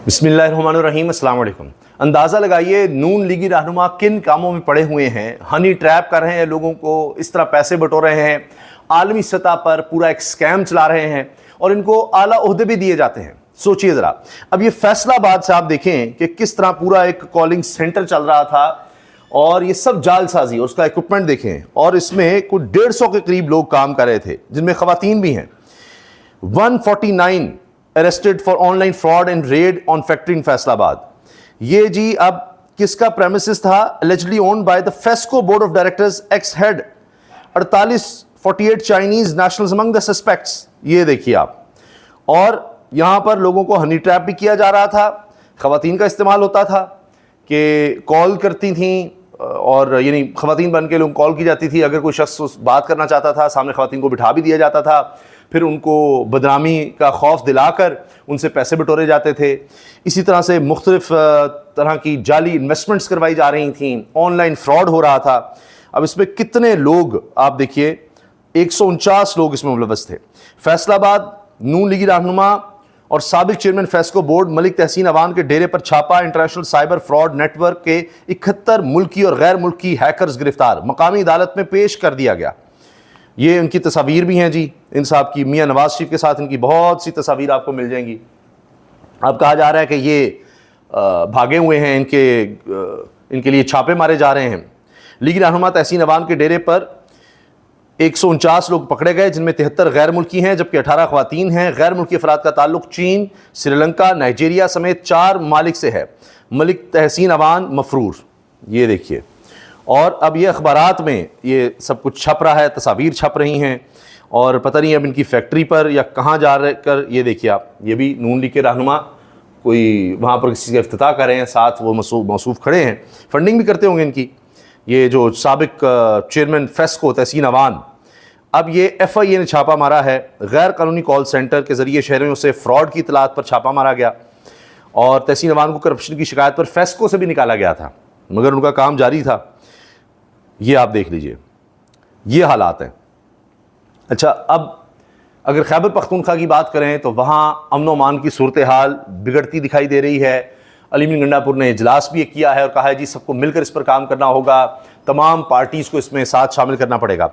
बिस्मिल्लाहिर्रहमानिर्रहीम, अस्सलाम वालेकुम। अंदाज़ा लगाइए नून लीगी रहनुमा किन कामों में पड़े हुए हैं। हनी ट्रैप कर रहे हैं लोगों को, इस तरह पैसे बटोर रहे हैं, आलमी सतह पर पूरा एक स्कैम चला रहे हैं और इनको आला ओहदे भी दिए जाते हैं। सोचिए ज़रा, अब ये फैसलाबाद से आप देखें कि किस तरह पूरा एक कॉलिंग सेंटर चल रहा था और ये सब जालसाजी, उसका इक्विपमेंट देखें, और इसमें कुछ 150 के करीब लोग काम कर रहे थे जिनमें खवातीन भी हैं। 149 arrested for online fraud and red on factory in Faisalabad. ये जी अब किसका प्रेमिसेस था? allegedly owned by the FESCO board of directors, x head 48 Chinese nationals among the suspects. ये देखिए आप, और यहां पर लोगों को हनी ट्रैप भी किया जा रहा था। खवातीन का इस्तेमाल होता था कि कॉल करती थी, और यानी खवातीन बन के लोग कॉल की जाती थी। अगर कोई शख्स बात करना चाहता था, सामने खवातीन को बिठा भी दिया जाता था, फिर उनको बदनामी का खौफ दिलाकर उनसे पैसे बटोरे जाते थे। इसी तरह से मुख्तलिफ तरह की जाली इन्वेस्टमेंट्स करवाई जा रही थी, ऑनलाइन फ्रॉड हो रहा था। अब इसमें कितने लोग आप देखिए, 149 लोग इसमें मुलव्वस थे। फैसलाबाद नून लीगी रहनुमा और साबिक चेयरमैन फेस्को बोर्ड मलिक तहसीन अवान के डेरे पर छापा। इंटरनेशनल साइबर फ्रॉड नेटवर्क के 71 मुल्की और गैर मुल्की हैकर्स गिरफ्तार, मकामी अदालत में पेश कर दिया गया। ये इनकी तस्वीर भी हैं जी, इन साहब की, मियां नवाज शरीफ के साथ इनकी बहुत सी तस्वीर आपको मिल जाएंगी। अब कहा जा रहा है कि ये भागे हुए हैं, इनके लिए छापे मारे जा रहे हैं। लीगी रहनुमा तहसीन अवान के डेरे पर 149 लोग पकड़े गए, जिनमें 73 गैर मुल्की हैं, जबकि 18 खवातीन हैं। गैर मुल्की अफराद का ताल्लुक चीन, श्रीलंका, नाइजीरिया समेत 4 ममालिक से है। मलिक तहसीन अवान मफरूर, ये देखिए। और अब ये अखबारात में ये सब कुछ छप रहा है, तस्वीर छप रही हैं, और पता नहीं अब इनकी फैक्ट्री पर या कहाँ जा रहे कर। ये देखिए आप, ये भी नून लीग के रहनुमा कोई वहाँ पर किसी का इफ्तिताह कर रहे हैं, साथ वो मौसूफ खड़े हैं, फंडिंग भी करते होंगे इनकी। ये जो साबिक चेयरमैन फेस्को तहसीन अवान, अब ये FIA ने छापा मारा है। गैर कानूनी कॉल सेंटर के ज़रिए शहरियों से फ्रॉड की इतलात पर छापा मारा गया, और तहसीन अवान को करप्शन की शिकायत पर फेस्को से भी निकाला गया था, मगर उनका काम जारी था। ये आप देख लीजिए, ये हालात हैं। अच्छा, अब अगर खैबर पख्तूनख्वा की बात करें तो वहाँ अमन व अमान की सूरत हाल बिगड़ती दिखाई दे रही है। अलीमीन गंडापुर ने इजलास भी किया है और कहा है जी सबको मिलकर इस पर काम करना होगा, तमाम पार्टीज़ को इसमें साथ शामिल करना पड़ेगा।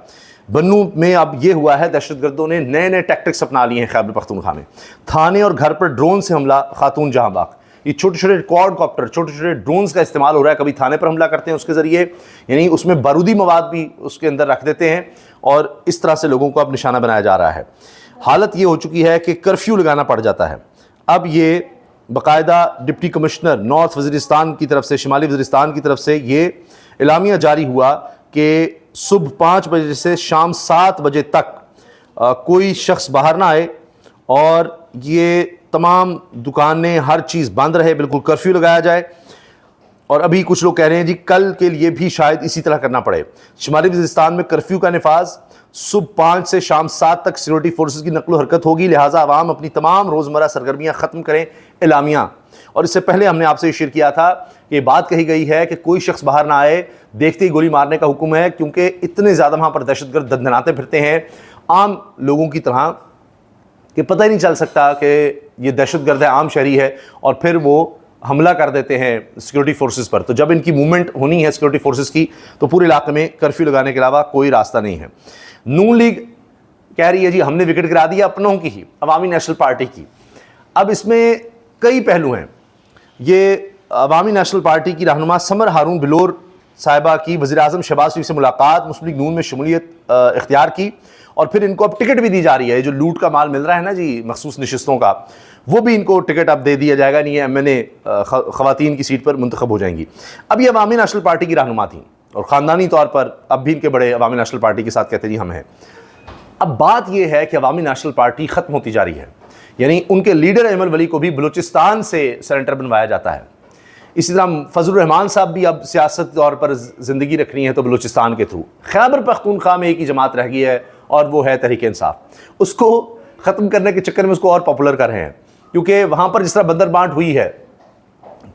बन्नू में अब ये हुआ है, दहशतगर्दों ने नए नए टैक्टिक्स अपना लिए हैं खैबर पख्तूनख्वा में। थाने और घर पर ड्रोन से हमला, खातून जहां बाग। ये छोटे छोटे क्वाडकॉप्टर, छोटे छोटे ड्रोन्स का इस्तेमाल हो रहा है। कभी थाने पर हमला करते हैं उसके ज़रिए, यानी उसमें बारूदी मवाद भी उसके अंदर रख देते हैं, और इस तरह से लोगों को अब निशाना बनाया जा रहा है। हालत ये हो चुकी है कि कर्फ्यू लगाना पड़ जाता है। अब ये बाकायदा डिप्टी कमिश्नर नॉर्थ वज़ीरिस्तान की तरफ से, शिमाली वज़ीरिस्तान की तरफ से ये एलामिया जारी हुआ कि सुबह 5 बजे से शाम 7 बजे तक कोई शख्स बाहर ना आए, और ये तमाम दुकानें, हर चीज़ बंद रहे, बिल्कुल कर्फ्यू लगाया जाए। और अभी कुछ लोग कह रहे हैं जी कल के लिए भी शायद इसी तरह करना पड़े। शिमाली वज़ीरिस्तान में कर्फ्यू का नफाज सुबह 5 से शाम 7 तक सिक्योरिटी फोर्सेस की नकलो हरकत होगी, लिहाजा आवाम अपनी तमाम रोज़मर्रा सरगर्मियाँ ख़त्म करें, एलामिया। और इससे पहले हमने आपसे शेयर किया था कि बात कही गई है कि कोई शख्स बाहर ना आए, देखते ही गोली मारने का हुक्म है, क्योंकि इतने ज़्यादा वहाँ पर दहशतगर्द दंदनाते फिरते हैं आम लोगों की तरह कि पता ही नहीं चल सकता कि ये दहशतगर्द है, आम शहरी है, और फिर वो हमला कर देते हैं सिक्योरिटी फोर्सेस पर। तो जब इनकी मूवमेंट होनी है सिक्योरिटी फोर्सेस की, तो पूरे इलाके में कर्फ्यू लगाने के अलावा कोई रास्ता नहीं है। नून लीग कह रही है जी हमने विकेट गिरा दिया अपनों की ही, अवामी नेशनल पार्टी की। अब इसमें कई पहलू हैं। ये अवामी नेशनल पार्टी की रहनुमा समर हारून बिलोर साहिबा की वज़ीर-ए-आज़म शहबाज शरीफ से मुलाकात, मुस्लिम लीग नून में शमूलियत इख्तियार की, और फिर इनको अब टिकट भी दी जा रही है। जो लूट का माल मिल रहा है ना जी मखसूस नशिस्तों का, वो भी इनको टिकट अब दे दिया जाएगा। नहीं, ये MNA खवातीन की सीट पर मुंतखब हो जाएंगी। अब ये अवामी नेशनल पार्टी की रहनुमा थी, और ख़ानदानी तौर पर अब भी इनके बड़े अवामी नेशनल पार्टी के साथ कहते जी हम हैं। अब बात यह है कि अवामी नेशनल पार्टी ख़त्म होती जा रही है, यानी उनके लीडर अहमद वली को भी बलूचिस्तान से सेनेटर बनवाया जाता है। इसी तरह फजलुर रहमान साहब भी अब सियासत तौर पर ज़िंदगी रखनी है तो बलूचिस्तान के थ्रू। खैबर पख्तूनख्वा में एक ही जमात रह गई है, और वो है तहरीक इंसाफ। उसको ख़त्म करने के चक्कर में उसको और पॉपुलर कर रहे हैं, क्योंकि वहाँ पर जिस तरह बंदर बांट हुई है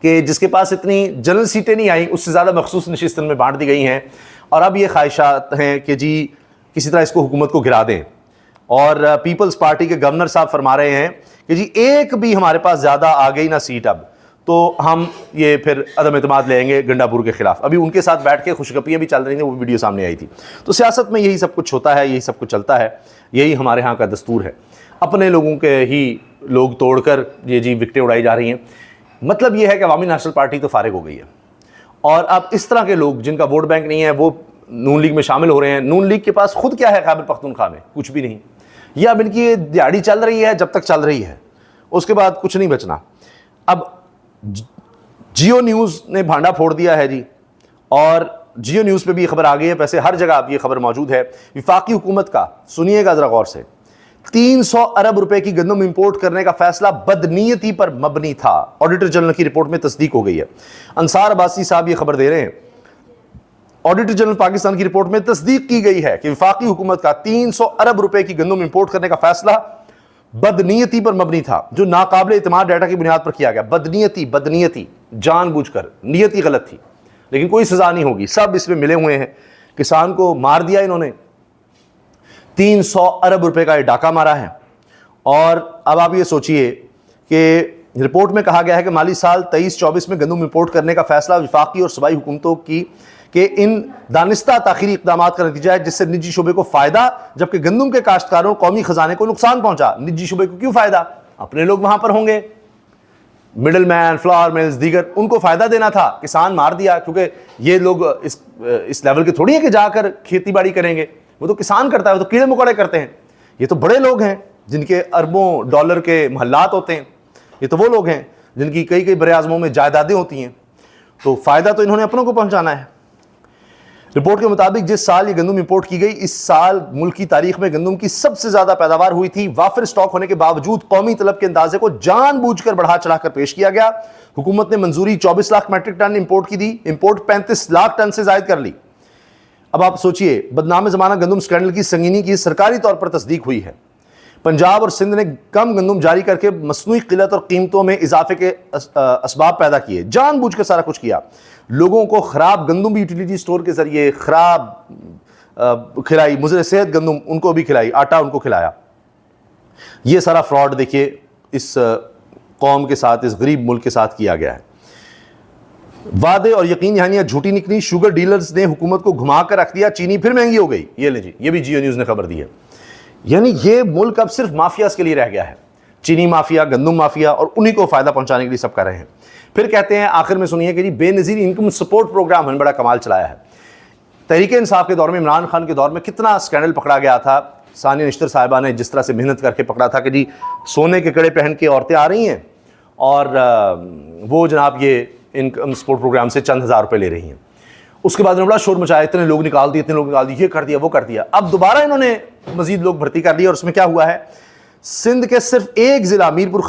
कि जिसके पास इतनी जनरल सीटें नहीं आई, उससे ज़्यादा मखसूस नशिस्तों में बांट दी गई हैं। और अब ये ख्वाहिशात हैं कि जी किसी तरह इसको हुकूमत को गिरा दें। और पीपल्स पार्टी के गवर्नर साहब फरमा रहे हैं کہ جی ایک بھی ہمارے پاس زیادہ آ گئی نا سیٹ اب تو ہم یہ پھر عدم اعتماد لیں گے گنڈا پور کے خلاف. ابھی ان کے ساتھ بیٹھ کے خوشگپیاں بھی چل رہی تھیں, وہ ویڈیو سامنے آئی تھی. تو سیاست میں یہی سب کچھ ہوتا ہے, یہی سب کچھ چلتا ہے, یہی ہمارے ہاں کا دستور ہے. اپنے لوگوں کے ہی لوگ توڑ کر یہ جی وکٹیں اڑائی جا رہی ہیں. مطلب یہ ہے کہ عوامی نیشنل پارٹی تو فارغ ہو گئی ہے, اور اب اس طرح کے لوگ جن کا ووٹ بینک نہیں ہے وہ نون لیگ میں شامل ہو رہے ہیں. نون لیگ کے پاس خود کیا ہے خیبر پختونخوا میں؟ کچھ بھی نہیں. یہ اب ان کی دیہڑی چل رہی ہے جب تک چل رہی ہے, اس کے بعد کچھ نہیں بچنا. اب جیو نیوز نے بھانڈا پھوڑ دیا ہے جی, اور جیو نیوز پہ بھی یہ خبر آ گئی ہے. ویسے ہر جگہ اب یہ خبر موجود ہے. وفاقی حکومت کا, سنیے گا ذرا غور سے, 300 ارب روپے کی گندم امپورٹ کرنے کا فیصلہ بدنیتی پر مبنی تھا. آڈیٹر جنرل کی رپورٹ میں تصدیق ہو گئی ہے. انصار عباسی صاحب یہ خبر دے رہے ہیں, آڈیٹر جنرل پاکستان کی رپورٹ میں تصدیق کی گئی ہے کہ وفاقی حکومت کا 300 ارب روپے کی گندم امپورٹ کرنے کا فیصلہ بدنیتی پر مبنی تھا, جو ناقابل اعتماد ڈیٹا کی بنیاد پر کیا گیا. بدنیتی جان بوجھ کر, نیتی غلط تھی, لیکن کوئی سزا نہیں ہوگی. سب اس میں ملے ہوئے ہیں. کسان کو مار دیا انہوں نے, 300 ارب روپے کا یہ ڈاکہ مارا ہے. اور اب آپ یہ سوچئے کہ رپورٹ میں کہا گیا ہے کہ مالی سال 23-24 میں گندم امپورٹ کرنے کا فیصلہ وفاقی اور صوبائی حکومتوں کی کہ ان دانستہ تاخیری اقدامات کا نتیجہ ہے جس سے نجی شعبے کو فائدہ, جبکہ گندم کے کاشتکاروں قومی خزانے کو نقصان پہنچا. نجی شعبے کو کیوں فائدہ؟ اپنے لوگ وہاں پر ہوں گے, مڈل مین, فلاور ملز, دیگر, ان کو فائدہ دینا تھا. کسان مار دیا, کیونکہ یہ لوگ اس لیول کے تھوڑی ہیں کہ جا کر کھیتی باڑی کریں گے. وہ تو کسان کرتا ہے, وہ تو کیڑے مکوڑے کرتے ہیں. یہ تو بڑے لوگ ہیں جن کے اربوں ڈالر کے محلات ہوتے ہیں. یہ تو وہ لوگ ہیں جن کی کئی بر اعظموں میں جائیدادیں ہوتی ہیں. تو فائدہ تو انہوں نے اپنوں کو پہنچانا ہے. رپورٹ کے مطابق جس سال یہ گندم امپورٹ کی گئی, اس سال ملک کی تاریخ میں گندم کی سب سے زیادہ پیداوار ہوئی تھی. وافر سٹاک ہونے کے باوجود قومی طلب کے اندازے کو جان بوجھ کر بڑھا چڑھا کر پیش کیا گیا. حکومت نے منظوری 24 لاکھ میٹرک ٹن امپورٹ کی دی, امپورٹ 35 لاکھ ٹن سے زائد کر لی. اب آپ سوچئے, بدنام زمانہ گندم سکینڈل کی سنگینی کی سرکاری طور پر تصدیق ہوئی ہے. پنجاب اور سندھ نے کم گندم جاری کر کے مصنوعی قلت اور قیمتوں میں اضافے کے اسباب پیدا کیے. جان بوجھ کر سارا کچھ کیا. لوگوں کو خراب گندم بھی یوٹیلیٹی سٹور کے ذریعے خراب کھلائی, مضر صحت گندم ان کو بھی کھلائی, آٹا ان کو کھلایا. یہ سارا فراڈ دیکھیے اس قوم کے ساتھ, اس غریب ملک کے ساتھ کیا گیا ہے. وعدے اور یقین دہانیاں جھوٹی نکلی. شوگر ڈیلرز نے حکومت کو گھما کر رکھ دیا, چینی پھر مہنگی ہو گئی. یہ لے جی, یہ بھی جیو نیوز نے خبر دی ہے. یعنی یہ ملک اب صرف مافیاز کے لیے رہ گیا ہے. چینی مافیا, گندم مافیا, اور انہی کو فائدہ پہنچانے کے لیے سب کر رہے ہیں. پھر کہتے ہیں آخر میں سنیے کہ جی بے نظیر انکم سپورٹ پروگرام ہم بڑا کمال چلایا ہے. تحریک انصاف کے دور میں, عمران خان کے دور میں کتنا سکینڈل پکڑا گیا تھا. ثانیہ نشتر صاحبہ نے جس طرح سے محنت کر کے پکڑا تھا کہ جی سونے کے کڑے پہن کے عورتیں آ رہی ہیں اور وہ جناب یہ انکم سپورٹ پروگرام سے چند ہزار روپے لے رہی ہیں. اس کے بعد انہوں نے بڑا شور مچایا, اتنے لوگ نکال دیے, یہ کر دیا, وہ کر دیا. اب دوبارہ انہوں نے مزید لوگ بھرتی کر لیے, اور اس میں کیا ہوا ہے, سندھ کے صرف ایک ضلع میرپور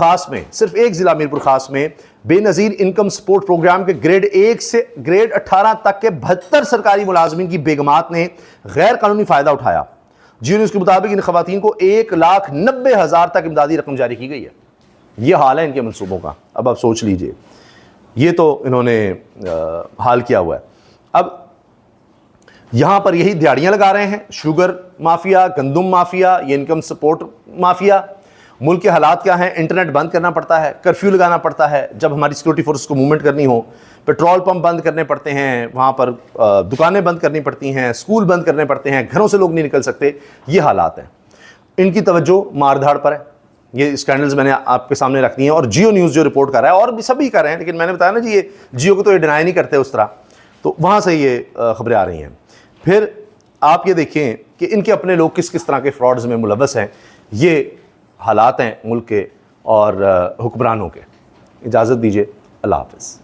خاص میں بے نظیر انکم سپورٹ پروگرام کے گریڈ 1 سے گریڈ 18 تک کے 72 سرکاری ملازمین کی بیگمات نے غیر قانونی فائدہ اٹھایا. جیو نیوز کے مطابق ان خواتین کو 1,90,000 تک امدادی رقم جاری کی گئی ہے. یہ حال ہے ان کے منصوبوں کا. اب آپ سوچ لیجئے, یہ تو انہوں نے حال کیا ہوا ہے. اب یہاں پر یہی دیہڑیاں لگا رہے ہیں, شوگر مافیا, گندم مافیا, یہ انکم سپورٹ مافیا. ملک کے حالات کیا ہیں, انٹرنیٹ بند کرنا پڑتا ہے, کرفیو لگانا پڑتا ہے جب ہماری سیکورٹی فورس کو موومنٹ کرنی ہو, پیٹرول پمپ بند کرنے پڑتے ہیں, وہاں پر دکانیں بند کرنی پڑتی ہیں, اسکول بند کرنے پڑتے ہیں, گھروں سے لوگ نہیں نکل سکتے. یہ حالات ہیں. ان کی توجہ مار دھاڑ پر ہے. یہ اسکینڈلز میں نے آپ کے سامنے رکھ دی ہیں, اور جیو نیوز جو رپورٹ کر رہا ہے, اور بھی سبھی کر رہے ہیں, لیکن میں نے بتایا نا جی یہ جیو کو تو یہ ڈینائی نہیں کرتے اس طرح, تو وہاں سے یہ خبریں آ رہی ہیں. پھر آپ یہ دیکھیں کہ ان کے اپنے لوگ کس کس طرح کے فراڈز میں ملوث ہیں. یہ حالات ہیں ملک کے اور حکمرانوں کے. اجازت دیجیے, اللہ حافظ.